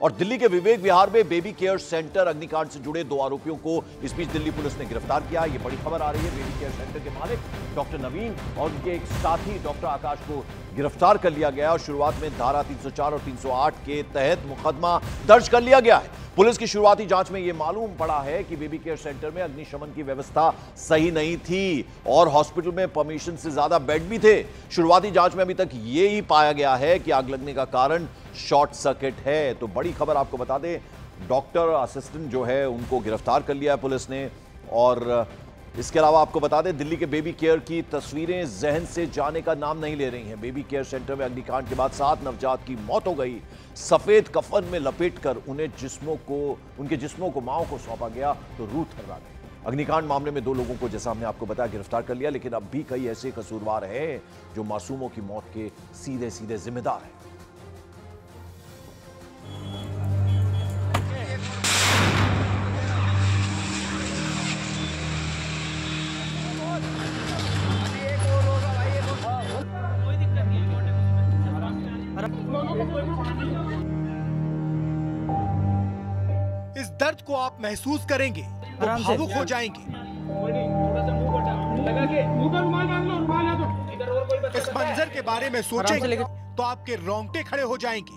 और दिल्ली के विवेक विहार में बेबी केयर सेंटर अग्निकांड से जुड़े 2 आरोपियों को इस बीच दिल्ली पुलिस ने गिरफ्तार किया। ये बड़ी खबर आ रही है। बेबी केयर सेंटर के मालिक डॉक्टर नवीन और उनके एक साथी डॉक्टर आकाश को गिरफ्तार कर लिया गया और शुरुआत में धारा 304 और 308 के तहत मुकदमा दर्ज कर लिया गया है। पुलिस की शुरुआती जांच में यह मालूम पड़ा है कि बेबी केयर सेंटर में अग्निशमन की व्यवस्था सही नहीं थी और हॉस्पिटल में परमिशन से ज्यादा बेड भी थे। शुरुआती जांच में अभी तक यह ही पाया गया है कि आग लगने का कारण शॉर्ट सर्किट है। तो बड़ी खबर आपको बता दें, डॉक्टर असिस्टेंट जो है उनको गिरफ्तार कर लिया है पुलिस ने। और इसके अलावा आपको बता दें, दिल्ली के बेबी केयर की तस्वीरें जहन से जाने का नाम नहीं ले रही हैं। बेबी केयर सेंटर में अग्निकांड के बाद 7 नवजात की मौत हो गई। सफेद कफन में लपेटकर उनके जिस्मों को मां को सौंपा गया तो रूह थर्रा गई। अग्निकांड मामले में 2 लोगों को, जैसा हमने आपको बताया, गिरफ्तार कर लिया, लेकिन अब भी कई ऐसे कसूरवार हैं जो मासूमों की मौत के सीधे सीधे जिम्मेदार हैं। इस दर्द को आप महसूस करेंगे तो भावुक हो जाएंगे। इस मंजर के बारे में सोचेंगे तो आपके रोंगटे खड़े हो जाएंगे।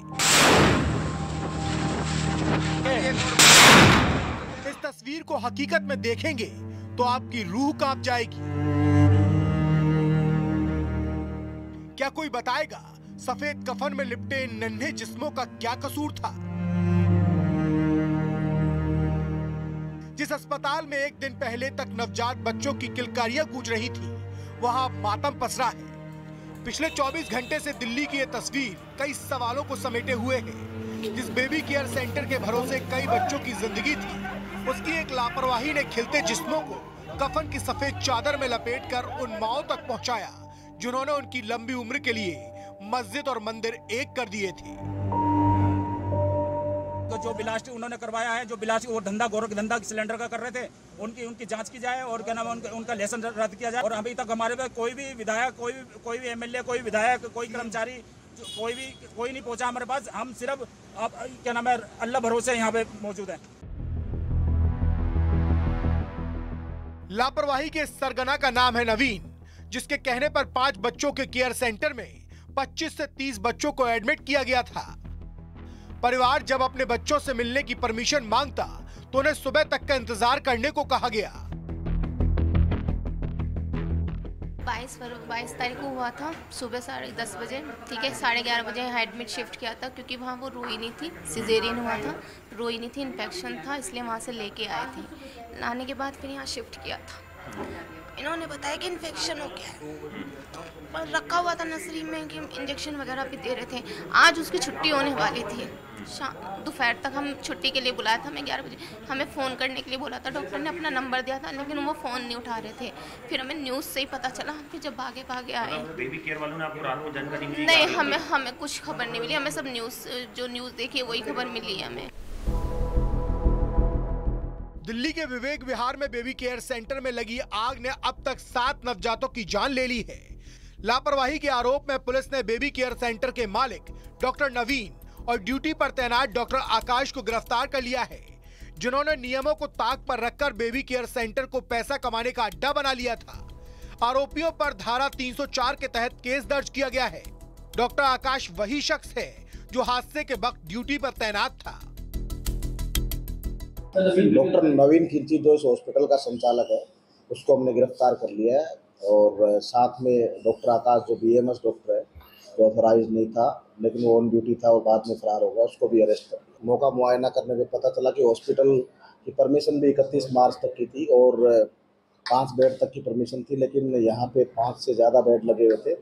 इस तस्वीर को हकीकत में देखेंगे तो आपकी रूह कांप जाएगी। क्या कोई बताएगा सफेद कफन में लिपटे इन नन्हे जिस्मों का क्या कसूर था? जिस अस्पताल में एक दिन पहले तक नवजात बच्चों की किलकारियां गूंज रही थी, वहां मातम पसरा है। पिछले 24 घंटे से दिल्ली की यह तस्वीर कई सवालों को समेटे हुए है। जिस बेबी केयर सेंटर के भरोसे कई बच्चों की जिंदगी थी, उसकी एक लापरवाही ने खिलते जिस्मों को कफन की सफेद चादर में लपेटकर उन माओं तक पहुंचाया जिन्होंने उनकी लंबी उम्र के लिए मस्जिद और मंदिर एक कर दिए थे। तो जो बिलासपुर उन्होंने करवाया है, जो बिलासपुर वो धंधा गोरख धंधा सिलेंडर का कर रहे थे, उनकी जांच की जाए और क्या नाम उनका लाइसेंस रद्द किया जाए। और अभी तक हमारे पे कोई भी विधायक, कोई भी एमएलए, कोई विधायक, कोई कर्मचारी, कोई नहीं पहुंचा हमारे पास। हम सिर्फ क्या नाम है अल्लाह भरोसे यहाँ पे मौजूद है। लापरवाही के सरगना का नाम है नवीन, जिसके कहने पर 5 बच्चों के केयर सेंटर में 25 से 30 बच्चों को एडमिट किया गया था। परिवार जब अपने बच्चों से मिलने की परमिशन मांगता तो उन्हें सुबह तक का इंतजार करने को कहा गया। 22 तारीख को हुआ था, सुबह 10:30 बजे। ठीक है, 11:30 बजे यहाँ एडमिट शिफ्ट किया था क्योंकि वहाँ वो रोई नहीं थी, सिजेरियन हुआ था, रोई नहीं थी, इन्फेक्शन था, इसलिए वहाँ से लेके आए थे। लाने के बाद फिर यहाँ शिफ्ट किया था। इन्होंने बताया कि इन्फेक्शन हो गया है, पर रखा हुआ था नर्सरी में कि इंजेक्शन वगैरह भी दे रहे थे। आज उसकी छुट्टी होने वाली थी, दोपहर तक हम छुट्टी के लिए बुलाया था। हमें 11 बजे हमें फ़ोन करने के लिए बोला था, डॉक्टर ने अपना नंबर दिया था, लेकिन वो फ़ोन नहीं उठा रहे थे। फिर हमें न्यूज़ से ही पता चला, फिर जब भागे आए। बेबी केयर वालों ने आपको रात को जानकारी मिली? नहीं, हमें कुछ खबर नहीं मिली। हमें सब जो न्यूज़ देखी वही खबर मिली है हमें। दिल्ली के विवेक विहार में बेबी केयर सेंटर में लगी आग ने अब तक 7 नवजातों की जान ले ली है। लापरवाही के आरोप में पुलिस ने बेबी केयर सेंटर के मालिक डॉक्टर नवीन और ड्यूटी पर तैनात डॉक्टर आकाश को गिरफ्तार कर लिया है, जिन्होंने नियमों को ताक पर रखकर बेबी केयर सेंटर को पैसा कमाने का अड्डा बना लिया था। आरोपियों पर धारा 304 के तहत केस दर्ज किया गया है। डॉक्टर आकाश वही शख्स है जो हादसे के वक्त ड्यूटी पर तैनात था। डॉक्टर नवीन खिलची जो इस हॉस्पिटल का संचालक है, उसको हमने गिरफ्तार कर लिया है। और साथ में डॉक्टर आकाश जो बीएमएस डॉक्टर है, जो ऑथराइज नहीं था लेकिन वो ऑन ड्यूटी था और बाद में फरार हो गया, उसको भी अरेस्ट कर लिया। मौका मुआयना करने में पता चला कि हॉस्पिटल की परमिशन भी 31 मार्च तक की थी और 5 बेड तक की परमिशन थी, लेकिन यहाँ पे 5 से ज़्यादा बेड लगे हुए थे।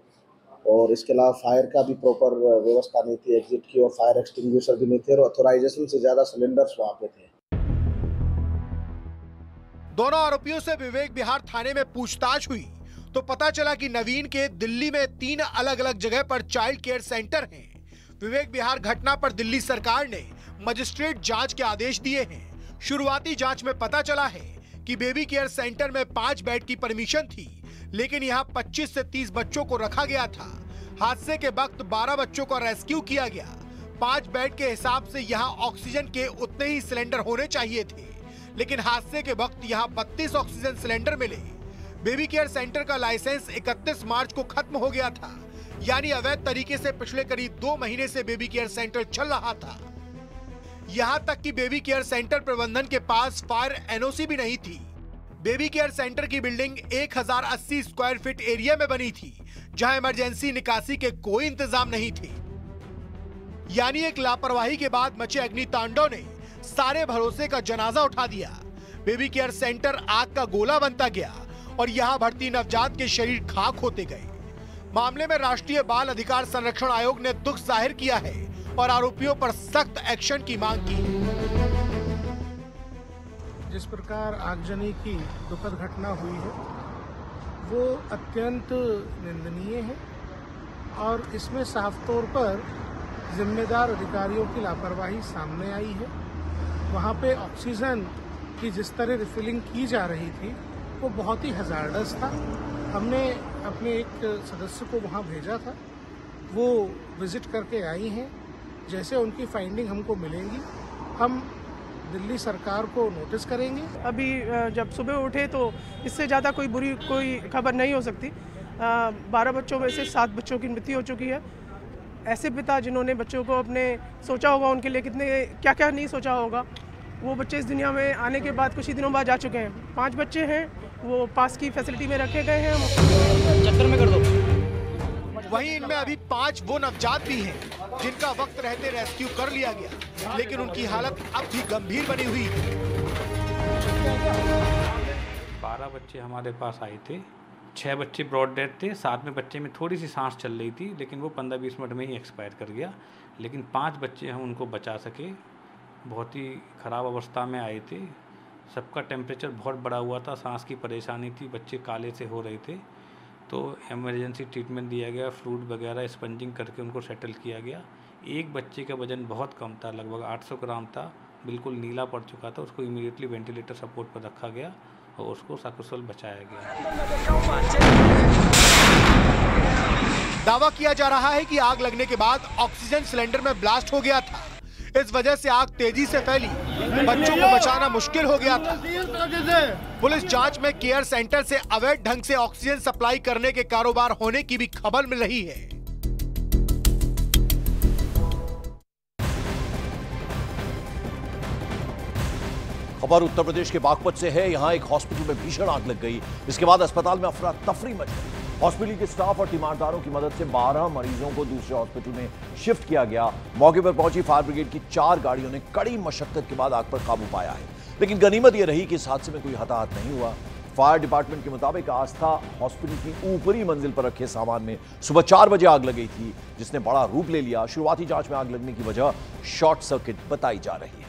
और इसके अलावा फायर का भी प्रॉपर व्यवस्था नहीं थी एग्जिट की, और फायर एक्सटिंग्विशर भी नहीं थे, और ऑथराइजेशन से ज़्यादा सिलेंडर्स वहाँ पे थे। दोनों आरोपियों से विवेक विहार थाने में पूछताछ हुई तो पता चला कि नवीन के दिल्ली में 3 अलग अलग जगह पर चाइल्ड केयर सेंटर हैं। विवेक विहार घटना पर दिल्ली सरकार ने मजिस्ट्रेट जांच के आदेश दिए हैं। शुरुआती जांच में पता चला है कि बेबी केयर सेंटर में 5 बेड की परमिशन थी, लेकिन यहाँ 25 से 30 बच्चों को रखा गया था। हादसे के वक्त 12 बच्चों को रेस्क्यू किया गया। 5 बेड के हिसाब से यहाँ ऑक्सीजन के उतने ही सिलेंडर होने चाहिए थे, लेकिन हादसे के वक्त यहाँ 32 ऑक्सीजन सिलेंडर मिले। बेबी केयर सेंटर का लाइसेंस 31 मार्च को खत्म हो गया था, यानी अवैध तरीके से पिछले करीब 2 महीने से बेबी केयर सेंटर चल रहा था। यहाँ तक कि बेबी केयर सेंटर प्रबंधन के पास फायर एनओसी भी नहीं थी। बेबी केयर सेंटर की बिल्डिंग 1080 स्क्वायर फीट एरिया में बनी थी, जहां इमरजेंसी निकासी के कोई इंतजाम नहीं थे। यानी एक लापरवाही के बाद मचे अग्नि तांडव ने सारे भरोसे का जनाजा उठा दिया। बेबी केयर सेंटर आग का गोला बनता गया और यहां भर्ती नवजात के शरीर खाक होते गए। मामले में राष्ट्रीय बाल अधिकार संरक्षण आयोग ने दुख जाहिर किया है और आरोपियों पर सख्त एक्शन की मांग की है। जिस प्रकार आगजनी की दुखद घटना हुई है वो अत्यंत निंदनीय है और इसमें साफ तौर पर जिम्मेदार अधिकारियों की लापरवाही सामने आई है। वहाँ पे ऑक्सीजन की जिस तरह रिफिलिंग की जा रही थी वो बहुत ही हजार्डस था। हमने अपने एक सदस्य को वहाँ भेजा था, वो विजिट करके आई हैं। जैसे उनकी फाइंडिंग हमको मिलेंगी हम दिल्ली सरकार को नोटिस करेंगे। अभी जब सुबह उठे तो इससे ज़्यादा कोई बुरी कोई खबर नहीं हो सकती। 12 बच्चों में से 7 बच्चों की मृत्यु हो चुकी है। ऐसे पिता जिन्होंने बच्चों को अपने सोचा होगा उनके लिए कितने क्या क्या नहीं सोचा होगा, वो बच्चे इस दुनिया में आने के बाद कुछ ही दिनों बाद जा चुके हैं। 5 बच्चे हैं, वो पास की फैसिलिटी में रखे गए हैं। चक्कर में कर दो। वहीं इनमें अभी 5 वो नवजात भी हैं जिनका वक्त रहते रेस्क्यू कर लिया गया, लेकिन उनकी हालत अब भी गंभीर बनी हुई है। 12 बच्चे हमारे पास आए थे, 6 बच्चे ब्रॉड डेथ थे, 7वें बच्चे में थोड़ी सी सांस चल रही थी, लेकिन वो 15-20 मिनट में ही एक्सपायर कर गया। लेकिन 5 बच्चे हम उनको बचा सके। बहुत ही ख़राब अवस्था में आए थे, सबका टेम्परेचर बहुत बढ़ा हुआ था, सांस की परेशानी थी, बच्चे काले से हो रहे थे। तो इमरजेंसी ट्रीटमेंट दिया गया, फ्लूइड वगैरह स्पंजिंग करके उनको सेटल किया गया। एक बच्चे का वजन बहुत कम था, लगभग 800 ग्राम था, बिल्कुल नीला पड़ चुका था। उसको इमीडिएटली वेंटिलेटर सपोर्ट पर रखा गया और उसको सकुशल बचाया गया। दावा किया जा रहा है कि आग लगने के बाद ऑक्सीजन सिलेंडर में ब्लास्ट हो गया था। इस वजह से आग तेजी से फैली, बच्चों को बचाना मुश्किल हो गया था। पुलिस जांच में केयर सेंटर से अवैध ढंग से ऑक्सीजन सप्लाई करने के कारोबार होने की भी खबर मिल रही है। खबर उत्तर प्रदेश के बागपत से है। यहां एक हॉस्पिटल में भीषण आग लग गई। इसके बाद अस्पताल में अफरा तफरी मच गई। हॉस्पिटल के स्टाफ और तीमारदारों की मदद से 12 मरीजों को दूसरे हॉस्पिटल में शिफ्ट किया गया। मौके पर पहुंची फायर ब्रिगेड की 4 गाड़ियों ने कड़ी मशक्कत के बाद आग पर काबू पाया है, लेकिन गनीमत यह रही कि इस हादसे में कोई हताहत नहीं हुआ। फायर डिपार्टमेंट के मुताबिक आस्था हॉस्पिटल की ऊपरी मंजिल पर रखे सामान में सुबह 4 बजे आग लग गई थी, जिसने बड़ा रूप ले लिया। शुरुआती जांच में आग लगने की वजह शॉर्ट सर्किट बताई जा रही है।